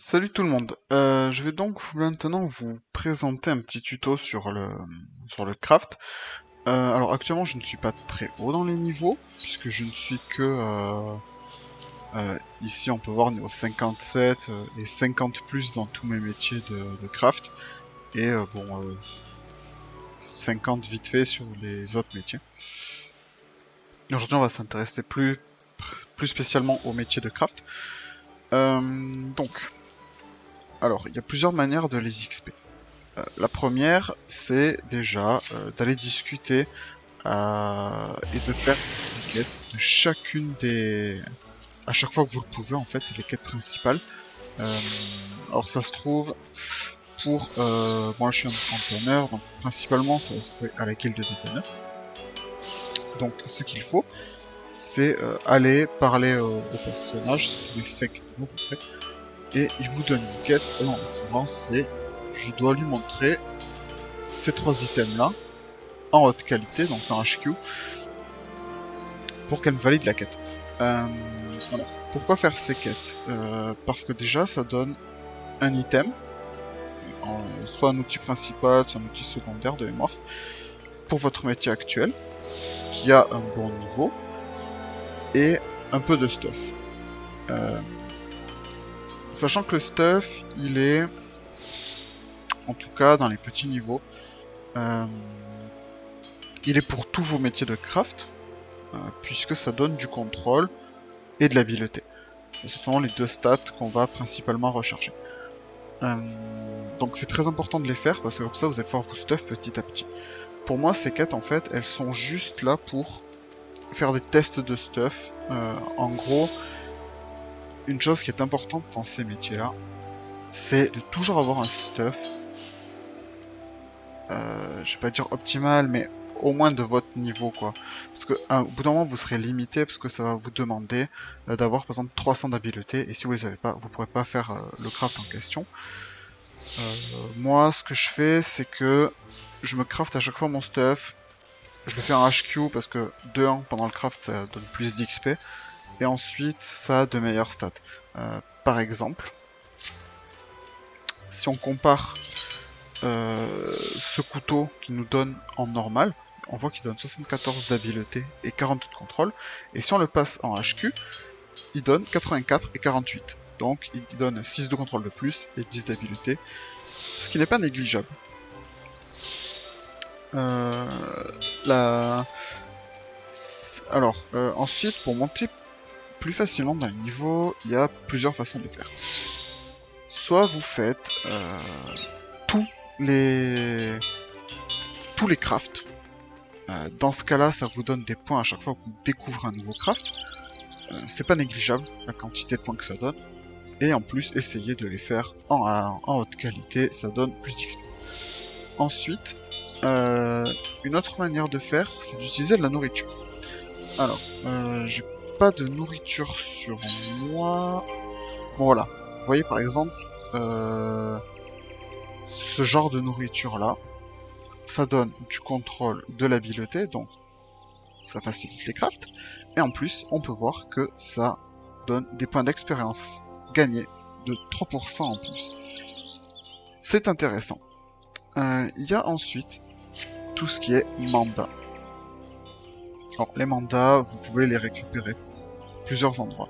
Salut tout le monde. Je vais donc maintenant vous présenter un petit tuto sur le craft. Alors actuellement je ne suis pas très haut dans les niveaux puisque je ne suis que ici on peut voir niveau 57 et 50 plus dans tous mes métiers de craft et 50 vite fait sur les autres métiers. Aujourd'hui on va s'intéresser plus spécialement au métier de craft. Donc alors il y a plusieurs manières de les XP. La première, c'est déjà d'aller discuter et de faire les quêtes de chacune des... À chaque fois que vous le pouvez, en fait, les quêtes principales. Euh, alors ça se trouve pour... moi je suis un entraîneur, donc principalement ça va se trouver à la guilde des ténèbres. Donc ce qu'il faut, c'est aller parler au personnage, c'est tous les 5 niveaux à peu près, et il vous donne une quête, là en l'occurrence c'est... Je dois lui montrer ces trois items là en haute qualité, donc en HQ, pour qu'elle me valide la quête. Voilà. Pourquoi faire ces quêtes Parce que déjà, ça donne un item, soit un outil principal, soit un outil secondaire de mémoire, pour votre métier actuel, qui a un bon niveau, et un peu de stuff. Euh, Sachant que le stuff, il est, en tout cas dans les petits niveaux, euh, il est pour tous vos métiers de craft, puisque ça donne du contrôle et de l'habileté. Ce sont les deux stats qu'on va principalement recharger. Donc c'est très important de les faire parce que comme ça vous allez pouvoir vous stuff petit à petit. Pour moi ces quêtes en fait elles sont juste là pour faire des tests de stuff. En gros, une chose qui est importante dans ces métiers là, c'est de toujours avoir un stuff, je vais pas dire optimal, mais au moins de votre niveau quoi. Parce que au bout d'un moment vous serez limité parce que ça va vous demander d'avoir par exemple 300 d'habileté et si vous les avez pas, vous pourrez pas faire le craft en question. Moi ce que je fais c'est que je me craft à chaque fois mon stuff. Je le fais en HQ parce que de 1 pendant le craft ça donne plus d'XP et ensuite ça a de meilleures stats. Par exemple, si on compare ce couteau qui nous donne en normal, on voit qu'il donne 74 d'habileté et 42 de contrôle, et si on le passe en HQ, il donne 84 et 48. Donc il donne 6 de contrôle de plus et 10 d'habileté, ce qui n'est pas négligeable. Euh, la... Alors, ensuite, pour monter plus facilement dans les niveaux, il y a plusieurs façons de faire. Soit vous faites tous les tous les crafts. Dans ce cas-là, ça vous donne des points à chaque fois que vous découvrez un nouveau craft. C'est pas négligeable la quantité de points que ça donne. Et en plus, essayez de les faire en haute qualité, ça donne plus d'XP. Ensuite, une autre manière de faire, c'est d'utiliser de la nourriture. Alors, j'ai pas de nourriture sur moi. Bon voilà, vous voyez par exemple, ce genre de nourriture là, ça donne du contrôle de l'habileté, donc ça facilite les crafts, et en plus on peut voir que ça donne des points d'expérience gagnés de 3% en plus. C'est intéressant. Il y a ensuite tout ce qui est mandat. Alors les mandats, vous pouvez les récupérer à plusieurs endroits.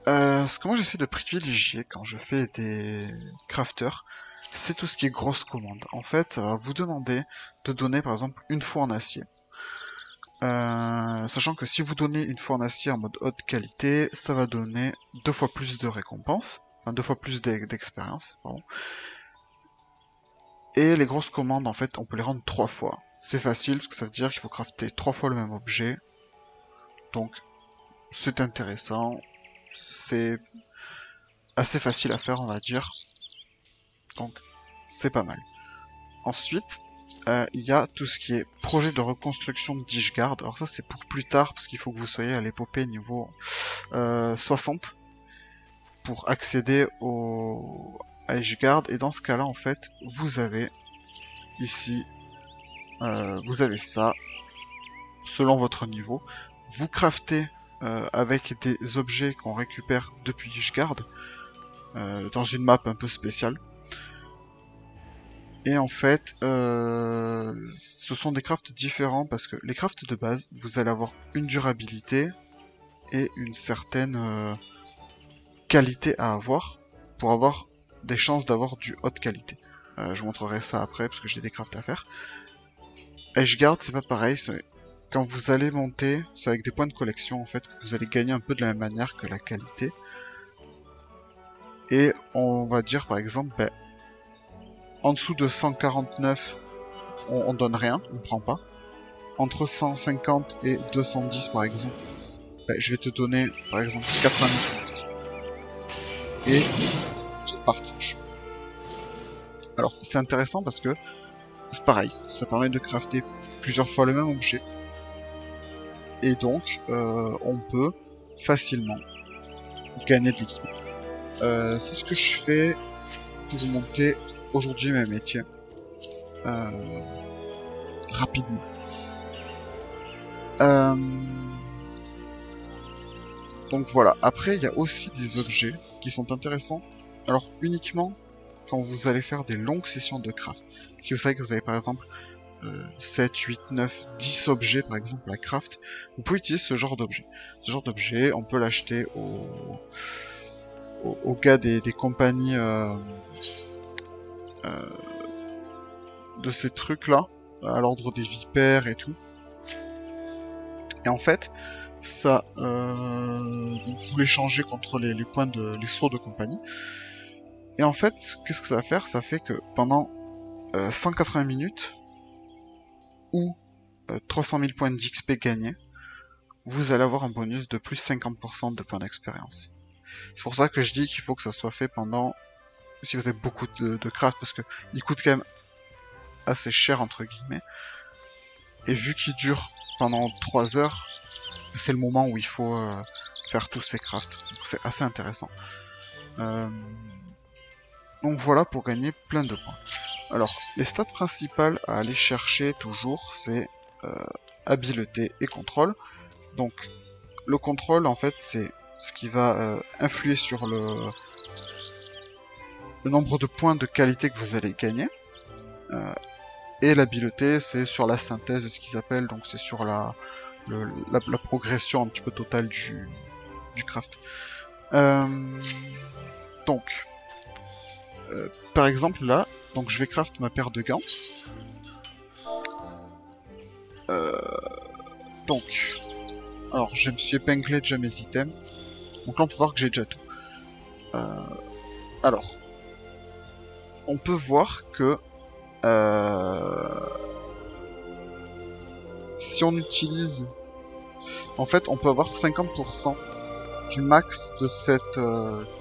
Ce que moi j'essaie de privilégier quand je fais des crafters, c'est tout ce qui est grosse commande. En fait, ça va vous demander de donner par exemple une fois en acier. Sachant que si vous donnez une fois en acier en mode haute qualité, ça va donner 2 fois plus de récompenses, enfin 2 fois plus d'expérience, pardon. Et les grosses commandes, en fait, on peut les rendre 3 fois. C'est facile, parce que ça veut dire qu'il faut crafter 3 fois le même objet. Donc, c'est intéressant. C'est assez facile à faire, on va dire. Donc, c'est pas mal. Ensuite, il y a tout ce qui est projet de reconstruction de Dishguard. Alors ça, c'est pour plus tard, parce qu'il faut que vous soyez à l'épopée niveau 60 pour accéder à Ishgard. Et dans ce cas-là, en fait, vous avez ici, vous avez ça, selon votre niveau. Vous craftez avec des objets qu'on récupère depuis Ishgard. dans une map un peu spéciale. Et en fait, ce sont des crafts différents parce que les crafts de base, vous allez avoir une durabilité et une certaine qualité à avoir pour avoir des chances d'avoir du haute qualité. Je vous montrerai ça après parce que j'ai des crafts à faire. Edgeguard, c'est pas pareil. Quand vous allez monter, c'est avec des points de collection en fait, que vous allez gagner un peu de la même manière que la qualité. Et on va dire par exemple, ben, en dessous de 149, on donne rien, on prend pas. Entre 150 et 210 par exemple, ben, je vais te donner par exemple 80 000 et c'est par tranche. Alors c'est intéressant parce que c'est pareil, ça permet de crafter plusieurs fois le même objet. Et donc on peut facilement gagner de l'XP. C'est ce que je fais pour monter aujourd'hui mes métiers rapidement. Donc voilà, après il y a aussi des objets qui sont intéressants, alors uniquement quand vous allez faire des longues sessions de craft. Si vous savez que vous avez par exemple 7, 8, 9, 10 objets par exemple à craft, vous pouvez utiliser ce genre d'objet. Ce genre d'objet, on peut l'acheter aux gars des compagnies de ces trucs là, à l'ordre des vipères et tout. Et en fait, ça, vous l'échangez contre les points les sauts de compagnie. Et en fait, qu'est-ce que ça va faire? Ça fait que pendant 180 minutes ou 300 000 points d'XP gagnés, vous allez avoir un bonus de plus 50% de points d'expérience. C'est pour ça que je dis qu'il faut que ça soit fait pendant, si vous avez beaucoup de craft, parce que il coûte quand même assez cher entre guillemets. Et vu qu'il dure pendant 3 heures, c'est le moment où il faut faire tous ces crafts. Donc c'est assez intéressant. Donc voilà pour gagner plein de points. Alors, les stats principales à aller chercher toujours, c'est habileté et contrôle. Donc, le contrôle, en fait, c'est ce qui va influer sur le nombre de points de qualité que vous allez gagner. Et l'habileté, c'est sur la synthèse de ce qu'ils appellent, donc c'est sur la progression un petit peu totale du craft. Donc, par exemple là, donc je vais craft ma paire de gants. Donc, alors je me suis épinglé déjà mes items. Donc là on peut voir que j'ai déjà tout. Alors, on peut voir que si on utilise, en fait on peut avoir 50% du max de cette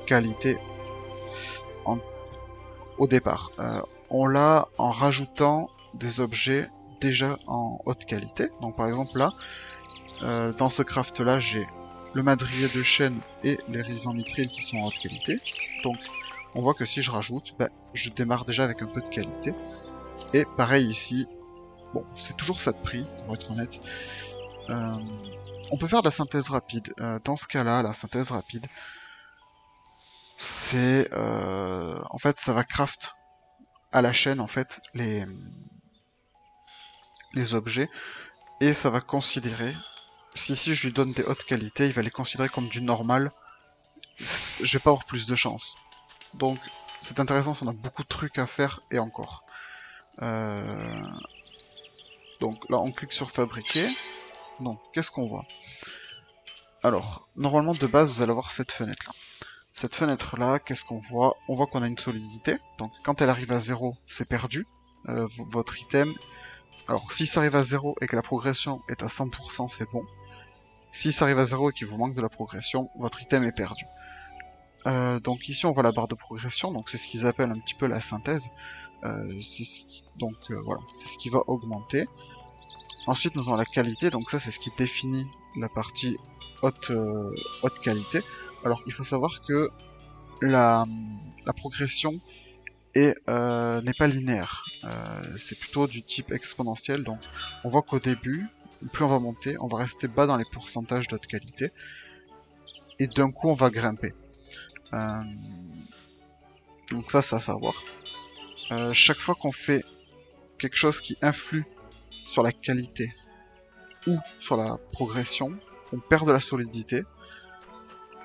qualité au départ. On l'a en rajoutant des objets déjà en haute qualité. Donc par exemple là, dans ce craft là, j'ai le madrier de chêne et les rivans mithril qui sont en haute qualité. Donc on voit que si je rajoute, je démarre déjà avec un peu de qualité. Et pareil ici, bon, c'est toujours ça de prix, pour être honnête. On peut faire de la synthèse rapide. Dans ce cas-là, la synthèse rapide, c'est... en fait, ça va craft à la chaîne, en fait, les objets. Et ça va considérer... Si ici je lui donne des hautes qualités, il va les considérer comme du normal. Je vais pas avoir plus de chance. Donc, c'est intéressant, on a beaucoup de trucs à faire, et encore. Donc là, on clique sur fabriquer. Donc, qu'est-ce qu'on voit? Alors, normalement, de base, vous allez avoir cette fenêtre-là. Cette fenêtre-là, qu'est-ce qu'on voit? On voit qu'on a une solidité. Donc, quand elle arrive à 0, c'est perdu. Votre item... Alors, si ça arrive à 0 et que la progression est à 100%, c'est bon. Si ça arrive à 0 et qu'il vous manque de la progression, votre item est perdu. Donc ici, on voit la barre de progression. Donc, c'est ce qu'ils appellent un petit peu la synthèse. Donc, voilà, c'est ce qui va augmenter. Ensuite, nous avons la qualité. Donc ça, c'est ce qui définit la partie haute qualité. Alors, il faut savoir que la progression n'est pas linéaire. C'est plutôt du type exponentiel. Donc, on voit qu'au début, plus on va monter, on va rester bas dans les pourcentages d'haute qualité. Et d'un coup, on va grimper. Donc ça, c'est à savoir. Chaque fois qu'on fait quelque chose qui influe sur la qualité ou sur la progression, on perd de la solidité.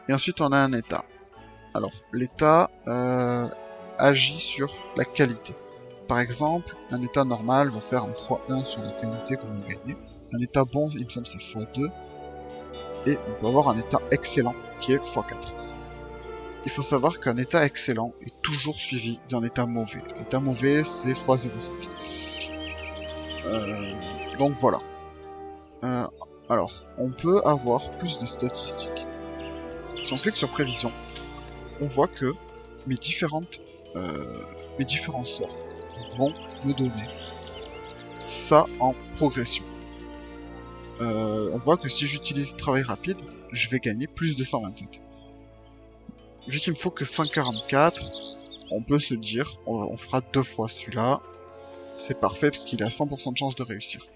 Et ensuite, on a un état. Alors, l'état agit sur la qualité. Par exemple, un état normal va faire un x1 sur la qualité qu'on a gagné. Un état bon, il me semble, c'est x2. Et on peut avoir un état excellent qui est x4. Il faut savoir qu'un état excellent est toujours suivi d'un état mauvais. L'état mauvais, c'est x0,5. Donc voilà. Alors, on peut avoir plus de statistiques. Si on clique sur prévision, on voit que mes différents sorts vont me donner ça en progression. On voit que si j'utilise travail rapide, je vais gagner plus de 127. Vu qu'il me faut que 144, on peut se dire, on fera 2 fois celui-là. C'est parfait parce qu'il a 100% de chance de réussir.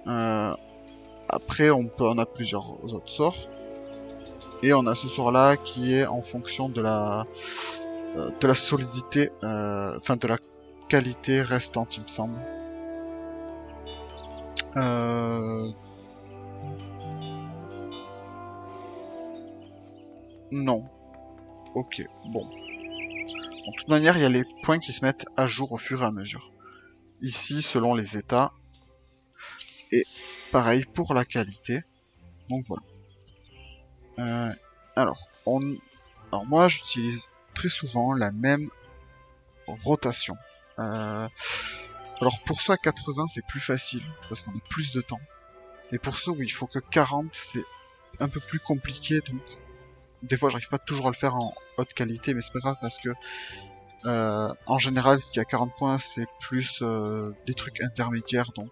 Après, on a plusieurs autres sorts. Et on a ce sort-là qui est en fonction de la solidité, enfin de la qualité restante, il me semble. Non. Ok, bon. Donc, de toute manière, il y a les points qui se mettent à jour au fur et à mesure. Ici, selon les états. Et pareil pour la qualité. Donc voilà. Alors moi, j'utilise très souvent la même rotation. Alors pour ceux à 80, c'est plus facile, parce qu'on a plus de temps. Mais pour ceux où il faut que 40, c'est un peu plus compliqué, donc des fois j'arrive pas toujours à le faire en haute qualité, mais c'est pas grave parce que en général, ce qui a 40 points, c'est plus des trucs intermédiaires, donc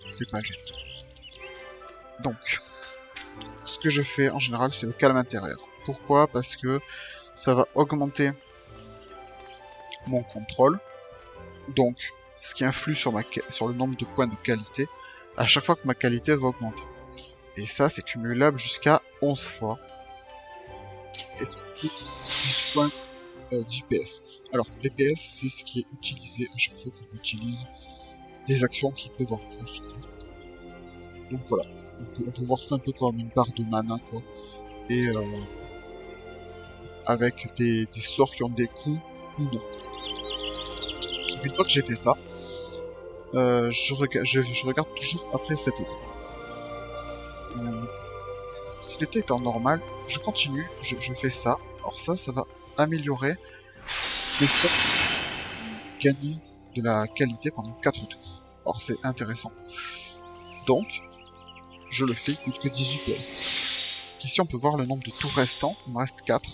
c'est pas gênant. Donc, ce que je fais en général, c'est le calme intérieur. Pourquoi? Parce que ça va augmenter mon contrôle, donc ce qui influe sur le nombre de points de qualité, à chaque fois que ma qualité va augmenter. Et ça, c'est cumulable jusqu'à 11 fois. Et ça coûte 10 points d'IPS. Alors, l'EPS, c'est ce qui est utilisé à chaque fois qu'on utilise des actions qui peuvent en consommer. Donc voilà, on peut voir ça un peu comme une barre de mana, quoi. Et avec des sorts qui ont des coups ou non. Donc, une fois que j'ai fait ça, je regarde toujours après cet état. Si l'état est en normal, je continue, je fais ça. Alors ça va améliorer les sorts gagner de la qualité pendant 4 tours. Alors c'est intéressant. Donc, je le fais, il coûte que 18 PS. Ici on peut voir le nombre de tours restants, il me reste 4.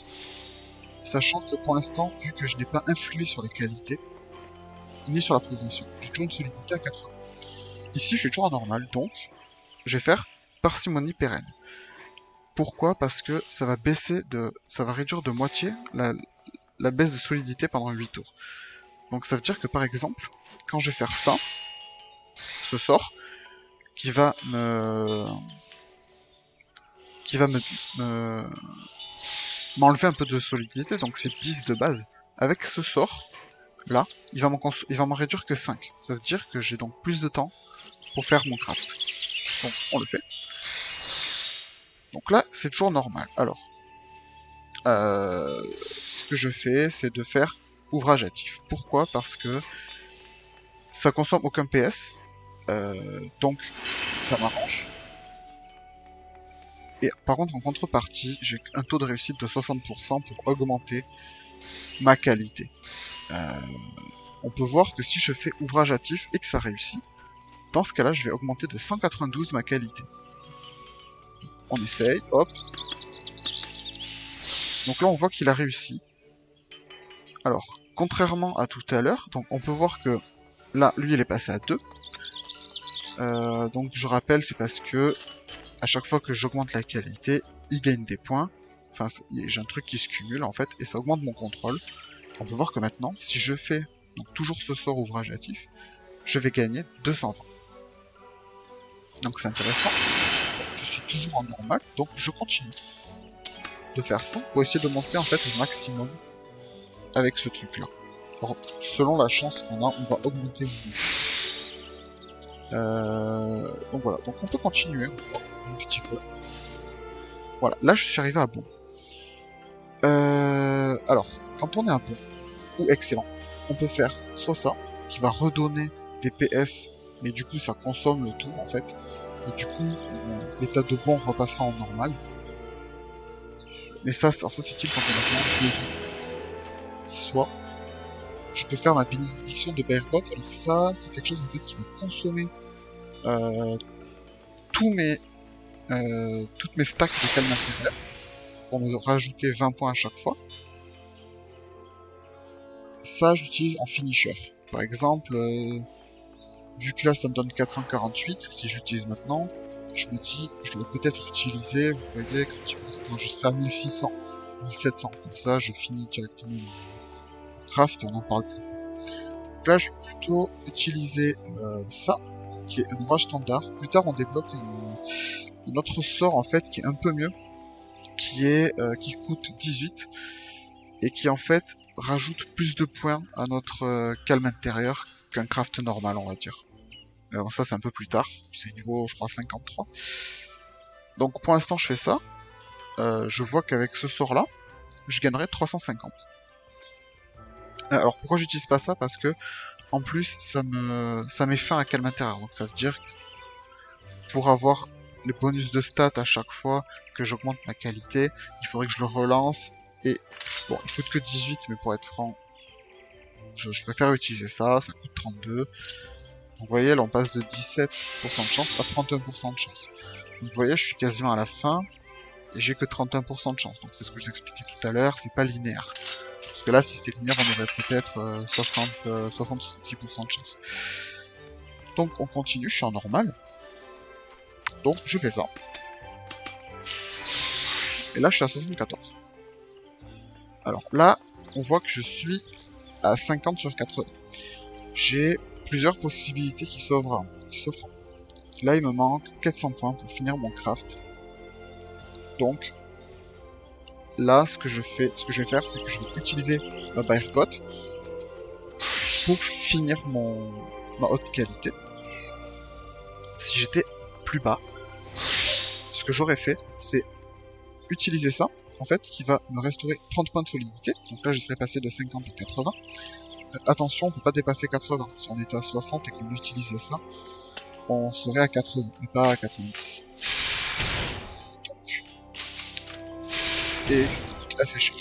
Sachant que pour l'instant, vu que je n'ai pas influé sur les qualités, ni sur la progression, j'ai toujours une solidité à 80. Ici je suis toujours en normal, donc je vais faire parcimonie pérenne. Pourquoi? Parce que ça va réduire de moitié la baisse de solidité pendant 8 tours. Donc ça veut dire que par exemple, quand je vais faire ça, ce sort, qui va m'enlever un peu de solidité, donc c'est 10 de base. Avec ce sort, là, il va m'en réduire que 5. Ça veut dire que j'ai donc plus de temps pour faire mon craft. Donc on le fait. Donc là, c'est toujours normal. Alors, ce que je fais, c'est de faire ouvrage actif. Pourquoi? Parce que ça consomme aucun PS, donc ça m'arrange. Et par contre, en contrepartie, j'ai un taux de réussite de 60% pour augmenter ma qualité. On peut voir que si je fais ouvrage actif et que ça réussit, dans ce cas-là, je vais augmenter de 192 ma qualité. On essaye, hop. Donc là, on voit qu'il a réussi. Alors, contrairement à tout à l'heure, donc on peut voir que là, lui, il est passé à 2. Donc je rappelle, c'est parce que à chaque fois que j'augmente la qualité, il gagne des points. Enfin, j'ai un truc qui se cumule en fait, et ça augmente mon contrôle. On peut voir que maintenant, si je fais donc toujours ce sort ouvrage actif, je vais gagner 220. Donc c'est intéressant. Je suis toujours en normal, donc je continue de faire ça pour essayer de monter en fait au maximum avec ce truc-là. Alors, selon la chance qu'on a, on va augmenter le niveau. Donc voilà, donc on peut continuer encore un petit peu. Voilà, là je suis arrivé à bon. Alors, quand on est à bon, ou excellent, on peut faire soit ça, qui va redonner des PS, mais du coup ça consomme le tout en fait, et du coup l'état de bon repassera en normal. Mais ça, alors ça c'est utile quand on a besoin de PS. Soit, je peux faire ma bénédiction de Baergot, alors ça c'est quelque chose en fait qui va consommer toutes mes stacks de calme intérieur, pour me rajouter 20 points à chaque fois. Ça, j'utilise en finisher. Par exemple, vu que là, ça me donne 448, si j'utilise maintenant, je me dis, je dois peut-être utiliser, vous voyez, quand je serai à 1600, 1700. Comme ça, je finis directement mon craft et on n'en parle plus. Donc là, je vais plutôt utiliser ça, qui est un ouvrage standard. Plus tard, on débloque un autre sort, en fait, qui est un peu mieux, qui coûte 18, et qui, en fait, rajoute plus de points à notre calme intérieur qu'un craft normal, on va dire. Alors ça, c'est un peu plus tard. C'est niveau, je crois, 53. Donc, pour l'instant, je fais ça. Je vois qu'avec ce sort-là, je gagnerai 350. Alors, pourquoi j'utilise pas ça? Parce que, en plus, ça met fin à calme intérieur. Donc, ça veut dire que pour avoir les bonus de stats à chaque fois que j'augmente ma qualité, il faudrait que je le relance. Et bon, il coûte que 18, mais pour être franc, je préfère utiliser ça. Ça coûte 32. Donc, vous voyez, là, on passe de 17% de chance à 31% de chance. Donc, vous voyez, je suis quasiment à la fin. Et j'ai que 31% de chance. Donc, c'est ce que je vous expliquais tout à l'heure. C'est pas linéaire. Parce que là, si c'était linéaire, on aurait peut-être 66% de chance. Donc, on continue. Je suis en normal. Donc, je fais ça. Et là, je suis à 74. Alors là, on voit que je suis à 50 sur 80. J'ai plusieurs possibilités qui s'offrent à moi. Là, il me manque 400 points pour finir mon craft. Donc, là, ce que je vais faire, c'est que je vais utiliser ma Baergot pour finir ma haute qualité. Si j'étais plus bas, ce que j'aurais fait, c'est utiliser ça, en fait, qui va me restaurer 30 points de solidité. Donc là, je serais passé de 50 à 80. Attention, on peut pas dépasser 80. Si on était à 60 et qu'on utilisait ça, on serait à 80 et pas à 90. Donc, et coûte assez cher.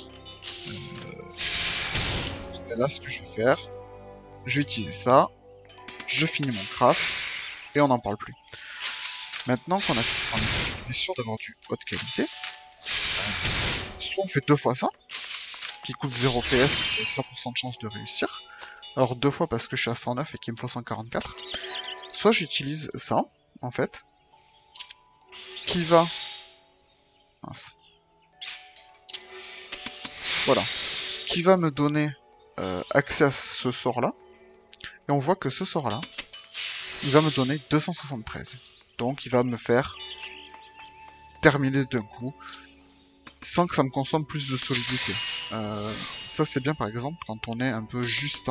Là, ce que je vais faire, je vais utiliser ça, je finis mon craft, et on n'en parle plus. Maintenant qu'on est sûr d'avoir du haute qualité, soit on fait 2 fois ça, qui coûte 0 PS et 100% de chance de réussir. Alors 2 fois parce que je suis à 109 et qu'il me faut 144. Soit j'utilise ça, en fait, qui va... Mince. Voilà. Qui va me donner accès à ce sort-là. Et on voit que ce sort-là, il va me donner 273. Donc il va me faire terminer d'un coup, sans que ça me consomme plus de solidité. Ça c'est bien par exemple quand on est un peu juste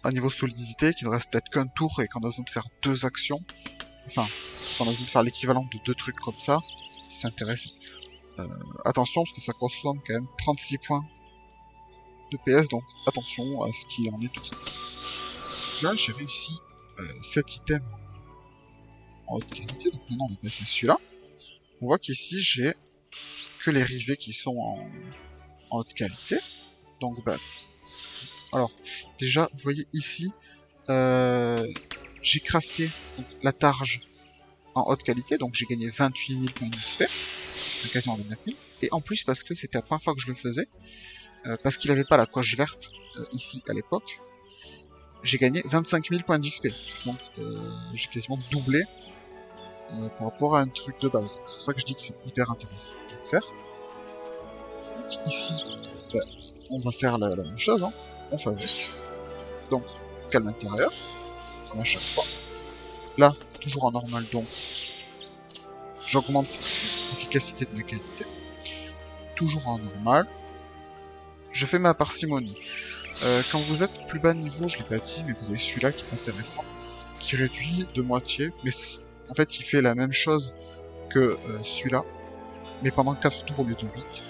à niveau solidité, qu'il ne reste peut-être qu'un tour et qu'on a besoin de faire 2 actions. Enfin, qu'on a besoin de faire l'équivalent de 2 trucs comme ça, c'est intéressant. Attention parce que ça consomme quand même 36 points de PS, donc attention à ce qu'il en est tout. Là j'ai réussi cet item en haute qualité, donc maintenant on va passer celui-là. On voit qu'ici j'ai que les rivets qui sont en haute qualité. Donc bah, alors déjà vous voyez ici j'ai crafté donc, la targe en haute qualité, donc j'ai gagné 28 000 points d'XP, quasiment 29 000, et en plus parce que c'était la première fois que je le faisais, parce qu'il n'avait pas la coche verte ici à l'époque, j'ai gagné 25 000 points d'XP, donc j'ai quasiment doublé par rapport à un truc de base. C'est pour ça que je dis que c'est hyper intéressant de le faire. Donc, ici, bah, on va faire la même chose, hein. On fabrique. Donc, calme intérieur, comme à chaque fois. Là, toujours en normal, donc j'augmente l'efficacité de ma qualité. Toujours en normal. je fais ma parcimonie. Quand vous êtes plus bas niveau, je l'ai pas dit, mais vous avez celui-là qui est intéressant, qui réduit de moitié, mais en fait il fait la même chose que celui-là, mais pendant 4 tours au lieu de 8.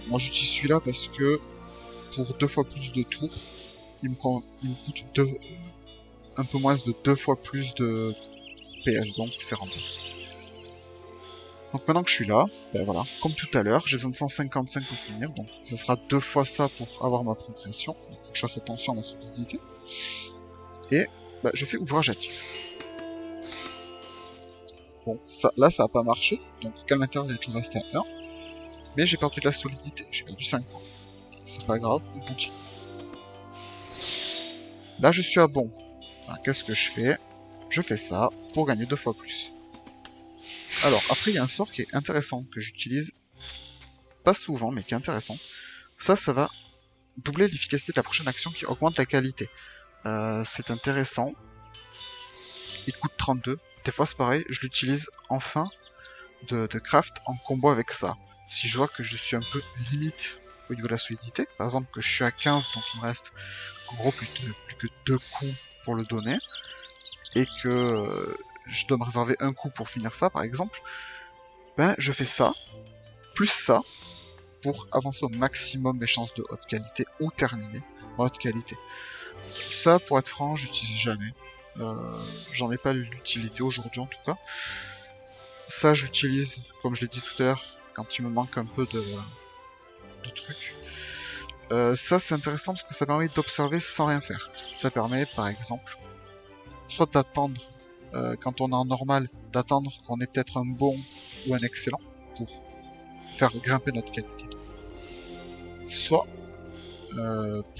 Moi j'utilise celui-là parce que pour 2 fois plus de tours, il me coûte un peu moins de 2 fois plus de PS, donc c'est rentable. Donc maintenant que je suis là, ben voilà, comme tout à l'heure, j'ai besoin de 155 pour finir, donc ça sera 2 fois ça pour avoir ma progression. Il faut que je fasse attention à la solidité. Et ben, je fais ouvrage actif. Bon, ça, là ça a pas marché, donc qu'à l'intérieur il est toujours resté à 1. Mais j'ai perdu de la solidité, j'ai perdu 5 points. C'est pas grave, on continue. Là je suis à bon. Qu'est-ce que je fais? Je fais ça pour gagner 2 fois plus. Alors, après, il y a un sort qui est intéressant, que j'utilise pas souvent, mais qui est intéressant. Ça va doubler l'efficacité de la prochaine action qui augmente la qualité. C'est intéressant. Il coûte 32. Des fois, c'est pareil, je l'utilise en fin de craft en combo avec ça. Si je vois que je suis un peu limite au niveau de la solidité, par exemple que je suis à 15, donc il me reste en gros plus que 2 coups pour le donner, et que je dois me réserver un coup pour finir ça, par exemple, ben je fais ça, plus ça, pour avancer au maximum mes chances de haute qualité, ou terminer en haute qualité. Ça, pour être franc, j'utilise jamais. J'en ai pas l'utilité aujourd'hui en tout cas. Ça, j'utilise, comme je l'ai dit tout à l'heure, quand il me manque un peu de trucs. Ça, c'est intéressant parce que ça permet d'observer sans rien faire. Ça permet, par exemple, soit d'attendre, quand on est en normal, d'attendre qu'on ait peut-être un bon ou un excellent pour faire grimper notre qualité. Soit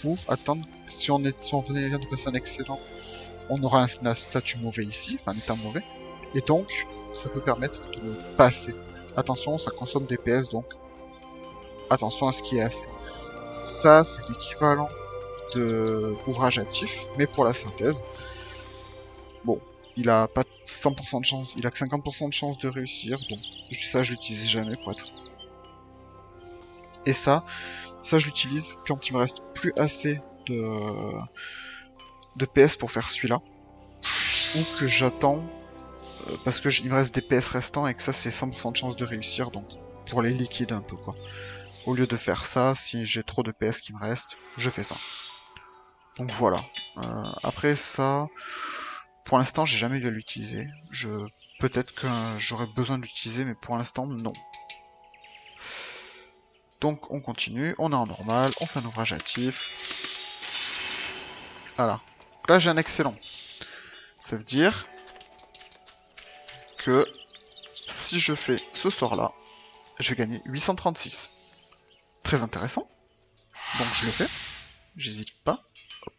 pour attendre, si on venait de passer un excellent, on aura un statut mauvais ici, enfin un état mauvais, et donc ça peut permettre de le passer. Attention, ça consomme des PS, donc attention à ce qui est assez. Ça, c'est l'équivalent de ouvrage actif, mais pour la synthèse. Bon, il a pas 100% de chance, il a que 50% de chance de réussir, donc ça je l'utilise jamais pour être. Et ça je l'utilise quand il me reste plus assez de PS pour faire celui-là, ou que j'attends parce que il me reste des PS restants et que ça c'est 100% de chance de réussir, donc pour les liquides un peu quoi. Au lieu de faire ça, si j'ai trop de PS qui me restent, je fais ça. Donc voilà. Après ça, pour l'instant j'ai jamais eu à l'utiliser. Peut-être que j'aurais besoin de l'utiliser, mais pour l'instant non. Donc on continue, on est en normal, on fait un ouvrage actif. Voilà. Donc là j'ai un excellent. Ça veut dire que si je fais ce sort là, je vais gagner 836. Très intéressant. Donc je le fais. J'hésite pas. Hop.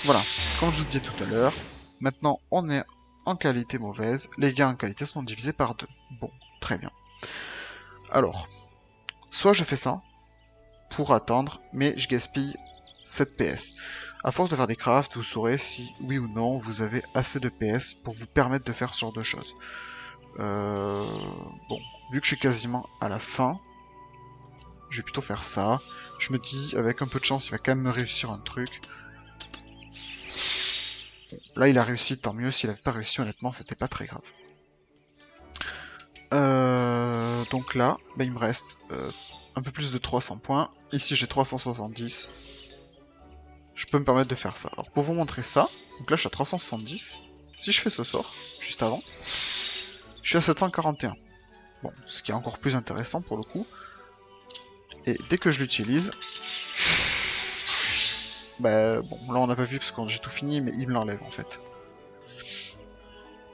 Voilà. Comme je vous disais tout à l'heure, maintenant on est en qualité mauvaise. Les gains en qualité sont divisés par 2. Bon, très bien. Alors, soit je fais ça pour attendre, mais je gaspille 7 PS. À force de faire des crafts, vous saurez si oui ou non vous avez assez de PS pour vous permettre de faire ce genre de choses. Bon, vu que je suis quasiment à la fin, je vais plutôt faire ça. Je me dis, avec un peu de chance, il va quand même me réussir un truc. Bon, là, il a réussi, tant mieux. S'il n'avait pas réussi, honnêtement, c'était pas très grave. Donc là, bah, il me reste un peu plus de 300 points. Ici, j'ai 370. Je peux me permettre de faire ça. Alors, pour vous montrer ça, donc là, je suis à 370. Si je fais ce sort, juste avant, je suis à 741. Bon, ce qui est encore plus intéressant pour le coup. Et dès que je l'utilise, bah bon, là on n'a pas vu parce que j'ai tout fini, mais il me l'enlève en fait.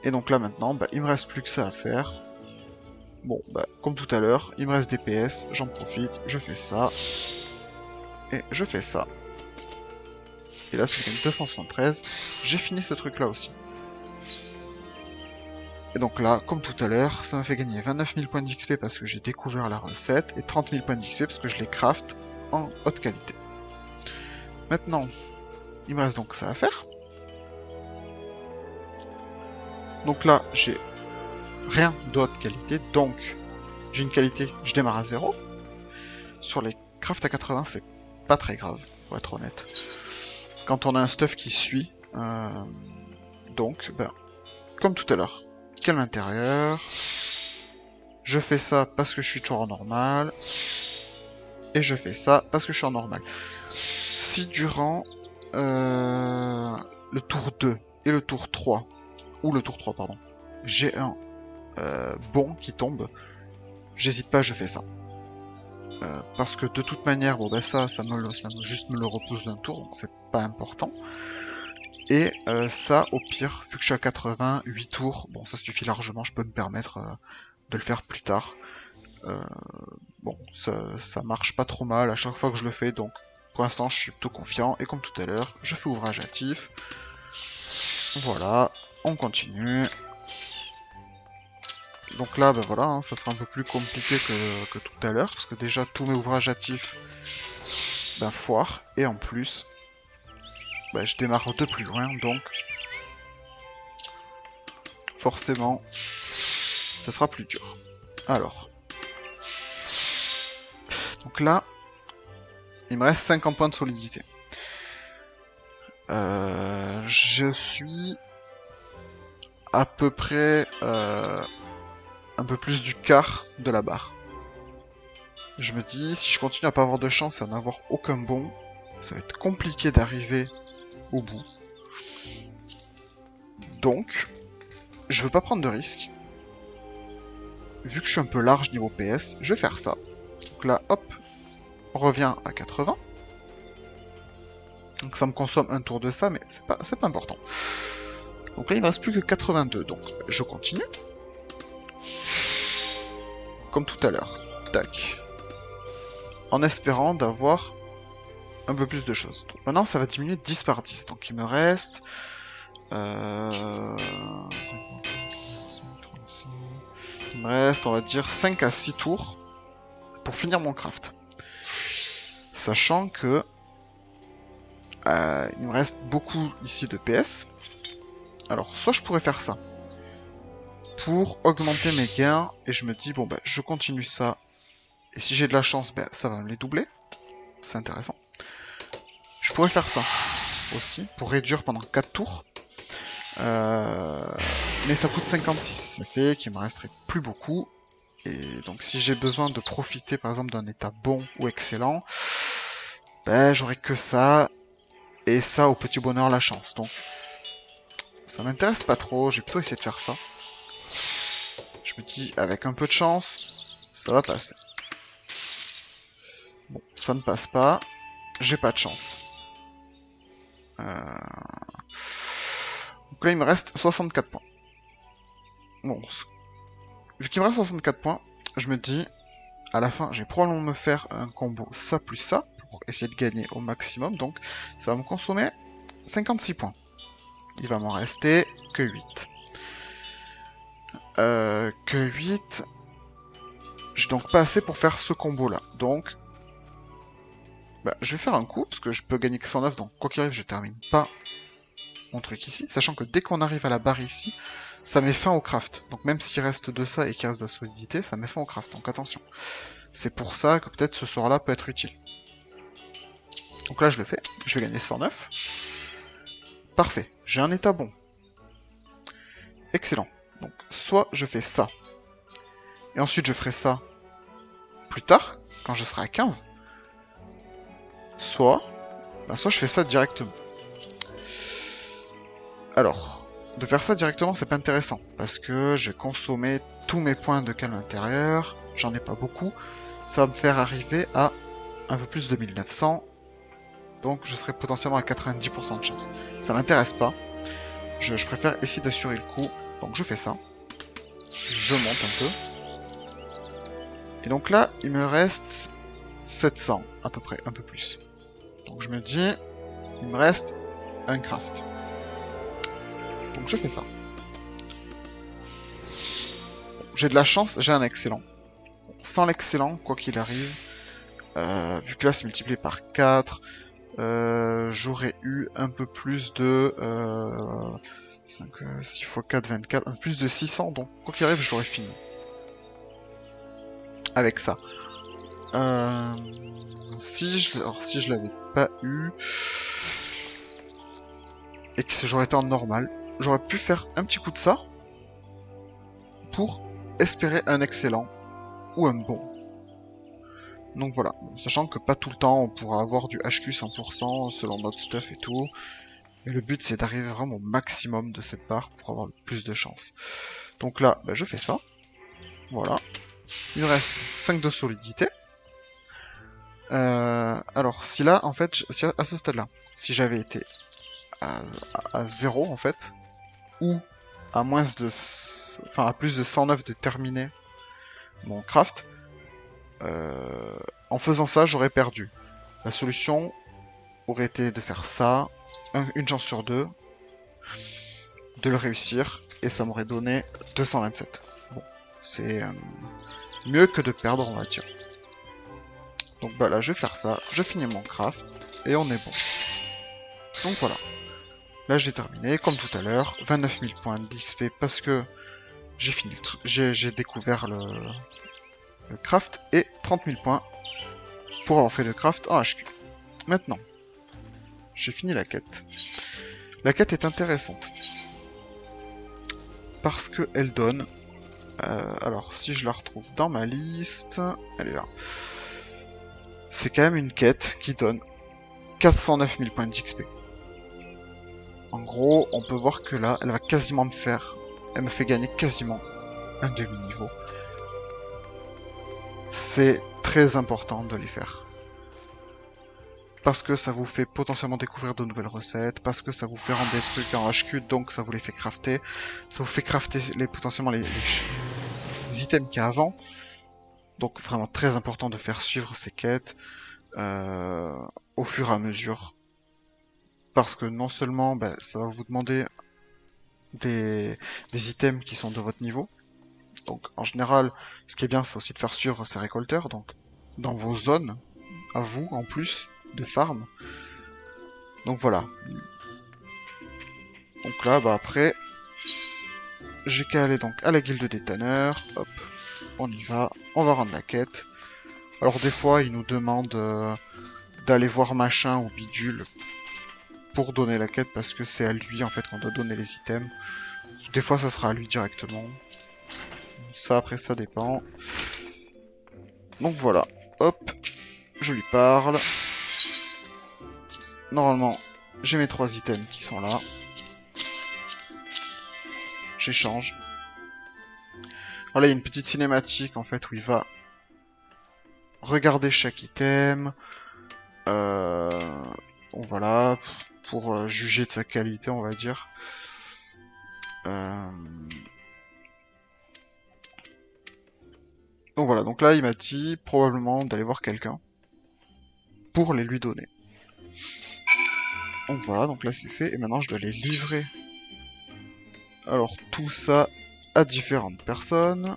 Et donc là maintenant, bah, il me reste plus que ça à faire. Bon, bah comme tout à l'heure, il me reste des PS, j'en profite, je fais ça. Et je fais ça. Et là, c'est 273. J'ai fini ce truc là aussi. Et donc là, comme tout à l'heure, ça m'a fait gagner 29 000 points d'XP parce que j'ai découvert la recette, et 30 000 points d'XP parce que je les craft en haute qualité. Maintenant, il me reste donc ça à faire. Donc là, j'ai rien de haute qualité, donc j'ai une qualité, je démarre à 0. sur les crafts à 80, c'est pas très grave, pour être honnête. Quand on a un stuff qui suit, donc, ben, comme tout à l'heure, calme intérieur. Je fais ça parce que je suis toujours en normal. Et je fais ça parce que je suis en normal. Si durant le tour 2 et le tour 3, ou le tour 3, pardon, j'ai un bon qui tombe, j'hésite pas, je fais ça. Parce que de toute manière, bon ben ça juste me le repousse d'un tour, donc c'est pas important. Et ça, au pire, vu que je suis à 80, 8 tours, bon ça suffit largement, je peux me permettre de le faire plus tard. Bon, ça marche pas trop mal à chaque fois que je le fais, donc pour l'instant je suis plutôt confiant. Et comme tout à l'heure, je fais ouvrage hâtif. Voilà, on continue. Donc là, ben voilà, hein, ça sera un peu plus compliqué que tout à l'heure, parce que déjà tous mes ouvrages hâtifs, ben foire, et en plus, ben, je démarre de plus loin, donc forcément, ça sera plus dur. Alors, donc là, il me reste 50 points de solidité. Je suis à peu près un peu plus du quart de la barre. Je me dis, si je continue à pas avoir de chance et à n'avoir aucun bon, ça va être compliqué d'arriver au bout. Donc, je veux pas prendre de risques. Vu que je suis un peu large niveau PS, je vais faire ça. Donc là, hop, on revient à 80. Donc ça me consomme un tour de ça, mais c'est pas important. Donc là, il ne me reste plus que 82, donc je continue. Comme tout à l'heure. Tac. En espérant d'avoir un peu plus de choses. Donc maintenant, ça va diminuer 10 par 10. Donc il me reste... Il me reste, on va dire, 5 à 6 tours pour finir mon craft. Sachant que... il me reste beaucoup ici de PS. Alors, soit je pourrais faire ça. Pour augmenter mes gains. Et je me dis, bon, bah, je continue ça. Et si j'ai de la chance, bah, ça va me les doubler. C'est intéressant. Je pourrais faire ça aussi. Pour réduire pendant 4 tours. Mais ça coûte 56. Ça fait qu'il me resterait plus beaucoup. Et donc, si j'ai besoin de profiter, par exemple, d'un état bon ou excellent, ben, j'aurai que ça. Et ça, au petit bonheur, la chance. Donc, ça m'intéresse pas trop, j'ai plutôt essayé de faire ça. Je me dis, avec un peu de chance, ça va passer. Bon, ça ne passe pas. J'ai pas de chance. Donc là, il me reste 64 points. Bon, vu qu'il me reste 64 points, je me dis, à la fin, je vais probablement me faire un combo ça plus ça, pour essayer de gagner au maximum. Donc, ça va me consommer 56 points. Il va m'en rester que 8. Que 8. J'ai donc pas assez pour faire ce combo là. Donc, bah, je vais faire un coup, parce que je peux gagner que 109, donc quoi qu'il arrive, je termine pas mon truc ici. Sachant que dès qu'on arrive à la barre ici, ça met fin au craft. Donc même s'il reste de ça et qu'il reste de la solidité, ça met fin au craft. Donc attention. C'est pour ça que peut-être ce sort-là peut être utile. Donc là, je le fais. Je vais gagner 109. Parfait. J'ai un état bon. Excellent. Donc, soit je fais ça. Et ensuite, je ferai ça plus tard, quand je serai à 15. Soit je fais ça directement. Alors, de faire ça directement, c'est pas intéressant. Parce que je vais consommer tous mes points de calme intérieur. J'en ai pas beaucoup. Ça va me faire arriver à un peu plus de 1900. Donc, je serai potentiellement à 90% de chance. Ça m'intéresse pas. Je préfère essayer d'assurer le coup. Donc, je fais ça. Je monte un peu. Et donc là, il me reste 700, à peu près, un peu plus. Donc je me dis, il me reste un craft. Donc je fais ça. J'ai de la chance, j'ai un excellent. Sans l'excellent, quoi qu'il arrive, vu que là c'est multiplié par 4, j'aurais eu un peu plus de... 5, 6 x 4, 24, un peu plus de 600, donc quoi qu'il arrive, je l'aurais fini. Avec ça. Alors, si je l'avais pas eu et que j'aurais été en normal, j'aurais pu faire un petit coup de ça pour espérer un excellent ou un bon. Donc voilà, sachant que pas tout le temps on pourra avoir du HQ 100% selon notre stuff et tout. Mais le but c'est d'arriver vraiment au maximum de cette barre pour avoir le plus de chance. Donc là, bah, je fais ça. Voilà. Il me reste 5 de solidité. Alors si là, en fait, si à ce stade-là, si j'avais été à 0 en fait, ou à moins de... Enfin à plus de 109 de terminer mon craft, en faisant ça, j'aurais perdu. La solution aurait été de faire ça, une chance sur deux, de le réussir, et ça m'aurait donné 227. Bon, c'est mieux que de perdre, on va dire. Donc bah là, je vais faire ça, je finis mon craft, et on est bon. Donc voilà. Là, j'ai terminé, comme tout à l'heure, 29 000 points d'XP parce que j'ai fini, j'ai découvert le craft, et 30 000 points pour avoir fait le craft en HQ. Maintenant, j'ai fini la quête. La quête est intéressante. Parce qu'elle donne... alors, si je la retrouve dans ma liste... Elle est là. C'est quand même une quête qui donne 409 000 points d'XP. En gros, on peut voir que là, elle va quasiment me faire... Elle me fait gagner quasiment un demi-niveau. C'est très important de les faire. Parce que ça vous fait potentiellement découvrir de nouvelles recettes, parce que ça vous fait rendre des trucs en HQ, donc ça vous les fait crafter. Ça vous fait crafter potentiellement les items qu'il y a avant. Donc vraiment très important de faire suivre ces quêtes au fur et à mesure. Parce que non seulement bah, ça va vous demander des items qui sont de votre niveau. Donc en général, ce qui est bien, c'est aussi de faire suivre ces récolteurs. Donc dans vos zones, à vous en plus, de farm. Donc voilà. Donc là, bah après, j'ai qu'à aller donc à la guilde des tanneurs. Hop, on y va. On va rendre la quête. Alors des fois, ils nous demandent d'aller voir machin ou bidule pour donner la quête parce que c'est à lui en fait qu'on doit donner les items. Des fois, ça sera à lui directement. Ça, après, ça dépend. Donc voilà. Hop, je lui parle. Normalement, j'ai mes 3 items qui sont là. J'échange. Alors là, il y a une petite cinématique en fait où il va regarder chaque item. Donc voilà, pour juger de sa qualité, on va dire. Donc voilà, donc là, il m'a dit probablement d'aller voir quelqu'un pour les lui donner. Donc voilà, donc là c'est fait, et maintenant je dois les livrer. Alors tout ça à différentes personnes.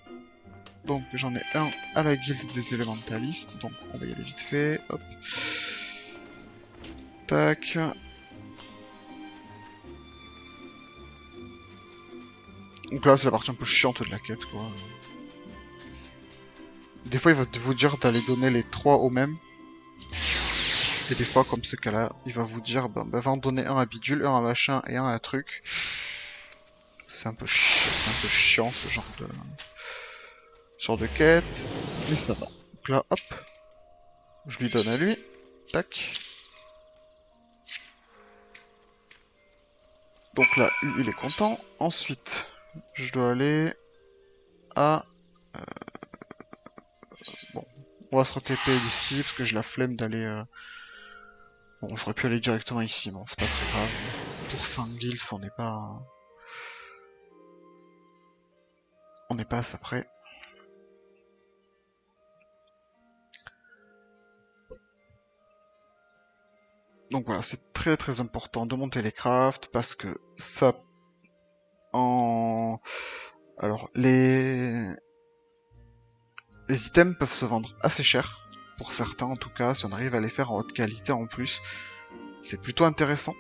Donc j'en ai un à la guilde des élémentalistes, donc on va y aller vite fait, hop. Tac. Donc là c'est la partie un peu chiante de la quête quoi. Des fois il va vous dire d'aller donner les 3 au même. Et des fois comme ce cas là, il va vous dire bah, va en donner un à bidule, un à machin et un à truc. C'est un peu chiant ce genre de quête. Mais ça va. Donc là hop. Je lui donne à lui. Tac. Donc là, il est content. Ensuite, je dois aller à... bon, on va se recaper d'ici, parce que j'ai la flemme d'aller... Bon, j'aurais pu aller directement ici, bon, c'est pas très grave. Pour 5 guilds, on n'est pas... On n'est pas à ça près. Donc voilà, c'est très très important de monter les crafts, parce que ça... Alors, les items peuvent se vendre assez cher, pour certains en tout cas, si on arrive à les faire en haute qualité en plus, c'est plutôt intéressant.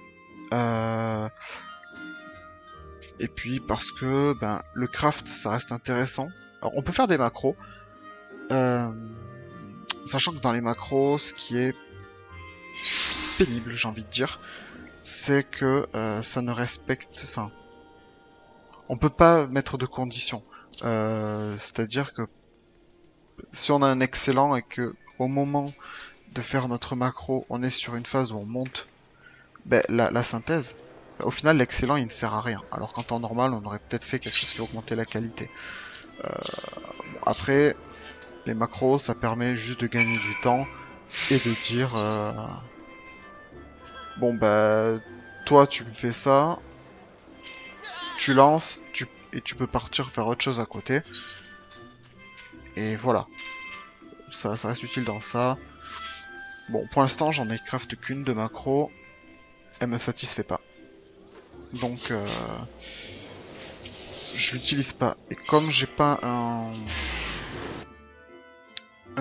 Et puis parce que ben, le craft, ça reste intéressant. Alors, on peut faire des macros. Sachant que dans les macros, ce qui est pénible, j'ai envie de dire, c'est que ça ne respecte... Enfin, on peut pas mettre de conditions. C'est-à-dire que si on a un excellent et que au moment de faire notre macro, on est sur une phase où on monte ben, la synthèse, ben, au final l'excellent il ne sert à rien. Alors qu'en temps normal, on aurait peut-être fait quelque chose qui augmentait la qualité. Bon, après, les macros, ça permet juste de gagner du temps et de dire bon bah toi tu me fais ça, tu lances, et tu peux partir faire autre chose à côté. Et voilà. Ça reste utile dans ça. Bon, pour l'instant, j'en ai craft qu'une de macro. Elle me satisfait pas. Donc, je l'utilise pas. Et comme j'ai pas un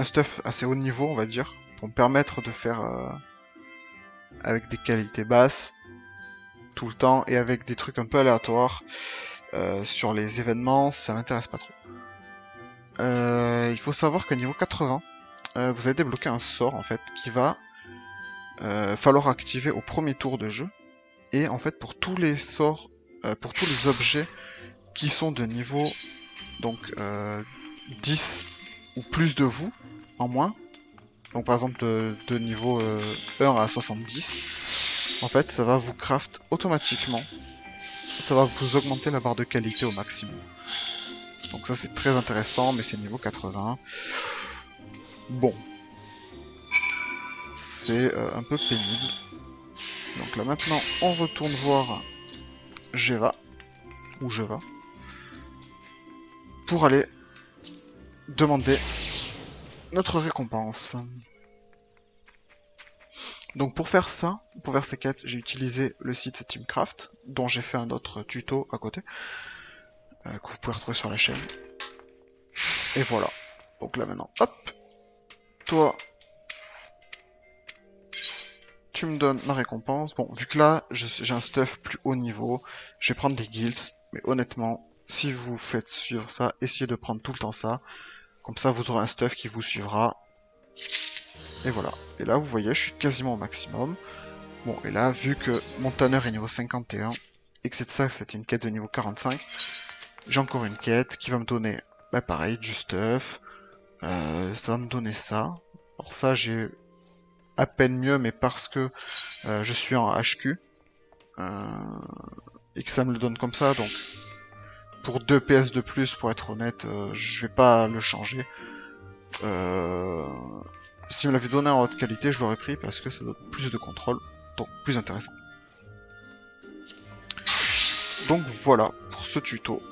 stuff assez haut niveau, on va dire, pour me permettre de faire avec des qualités basses tout le temps et avec des trucs un peu aléatoires sur les événements, ça m'intéresse pas trop. Il faut savoir qu'à niveau 80, vous avez débloqué un sort en fait qui va falloir activer au premier tour de jeu. Et en fait pour tous les sorts, pour tous les objets qui sont de niveau donc 10 ou plus de vous en moins, donc par exemple de niveau 1 à 70, en fait ça va vous craft automatiquement, ça va vous augmenter la barre de qualité au maximum. Donc ça c'est très intéressant, mais c'est niveau 80. Bon. C'est un peu pénible. Donc là maintenant on retourne voir Jeva, ou Jeva, pour aller demander notre récompense. Donc pour faire ça, pour faire ces quêtes, j'ai utilisé le site Teamcraft, dont j'ai fait un autre tuto à côté, que vous pouvez retrouver sur la chaîne. Et voilà. Donc là maintenant, hop, toi, tu me donnes ma récompense. Bon, vu que là, j'ai un stuff plus haut niveau, je vais prendre des guilds, mais honnêtement, si vous faites suivre ça, essayez de prendre tout le temps ça. Comme ça, vous aurez un stuff qui vous suivra. Et voilà. Et là, vous voyez, je suis quasiment au maximum. Bon, et là, vu que mon tanner est niveau 51, et que c'était une quête de niveau 45, j'ai encore une quête qui va me donner, bah pareil, du stuff. Ça va me donner ça. Alors ça, j'ai à peine mieux, mais parce que je suis en HQ, et que ça me le donne comme ça, donc pour 2 PS de plus, pour être honnête, je vais pas le changer. S'il me l'avait donné en haute qualité, je l'aurais pris parce que ça donne plus de contrôle, donc plus intéressant. Donc voilà pour ce tuto.